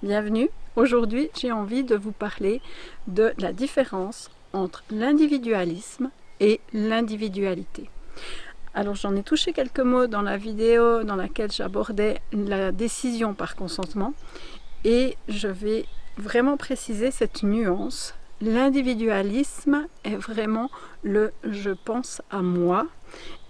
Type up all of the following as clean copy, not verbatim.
Bienvenue. Aujourd'hui, j'ai envie de vous parler de la différence entre l'individualisme et l'individualité. Alors j'en ai touché quelques mots dans la vidéo dans laquelle j'abordais la décision par consentement et je vais vraiment préciser cette nuance. L'individualisme est vraiment le « je pense à moi »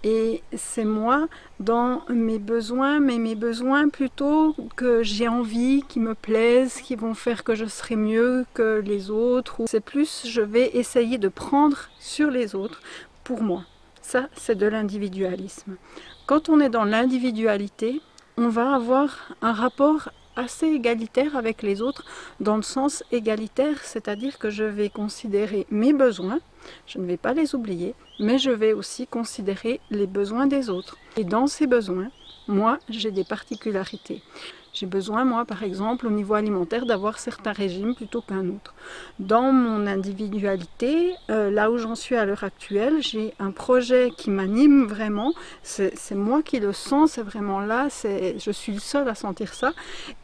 et c'est moi dans mes besoins, mais mes besoins plutôt que j'ai envie, qui me plaisent, qui vont faire que je serai mieux que les autres. C'est plus je vais essayer de prendre sur les autres pour moi. Ça, c'est de l'individualisme. Quand on est dans l'individualité, on va avoir un rapport assez égalitaire avec les autres, dans le sens égalitaire, c'est-à-dire que je vais considérer mes besoins, je ne vais pas les oublier, mais je vais aussi considérer les besoins des autres. Et dans ces besoins, moi, j'ai des particularités. J'ai besoin, moi, par exemple, au niveau alimentaire, d'avoir certains régimes plutôt qu'un autre. Dans mon individualité, là où j'en suis à l'heure actuelle, j'ai un projet qui m'anime vraiment. C'est moi qui le sens, c'est vraiment là, je suis le seul à sentir ça.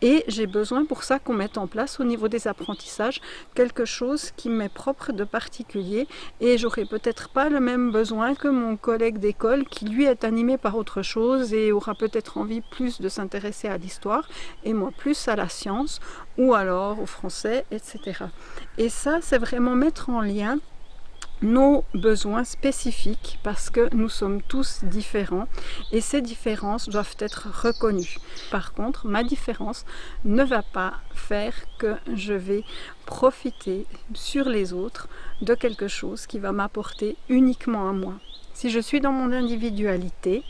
Et j'ai besoin pour ça qu'on mette en place au niveau des apprentissages quelque chose qui m'est propre de particulier. Et j'aurai peut-être pas le même besoin que mon collègue d'école qui, lui, est animé par autre chose et aura peut-être envie plus de s'intéresser à l'histoire. Et moi plus à la science ou alors au français, etc. Et ça, c'est vraiment mettre en lien nos besoins spécifiques parce que nous sommes tous différents et ces différences doivent être reconnues. Par contre, ma différence ne va pas faire que je vais profiter sur les autres de quelque chose qui va m'apporter uniquement à moi. Si je suis dans mon individualité,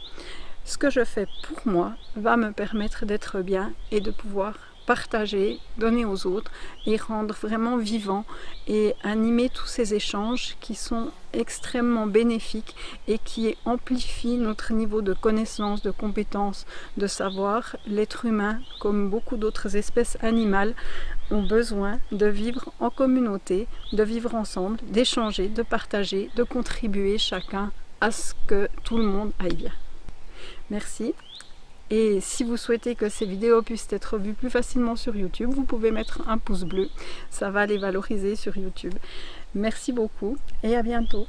ce que je fais pour moi va me permettre d'être bien et de pouvoir partager, donner aux autres et rendre vraiment vivant et animer tous ces échanges qui sont extrêmement bénéfiques et qui amplifient notre niveau de connaissance, de compétence, de savoir. L'être humain, comme beaucoup d'autres espèces animales, ont besoin de vivre en communauté, de vivre ensemble, d'échanger, de partager, de contribuer chacun à ce que tout le monde aille bien. Merci. Et si vous souhaitez que ces vidéos puissent être vues plus facilement sur YouTube, vous pouvez mettre un pouce bleu. Ça va les valoriser sur YouTube. Merci beaucoup et à bientôt.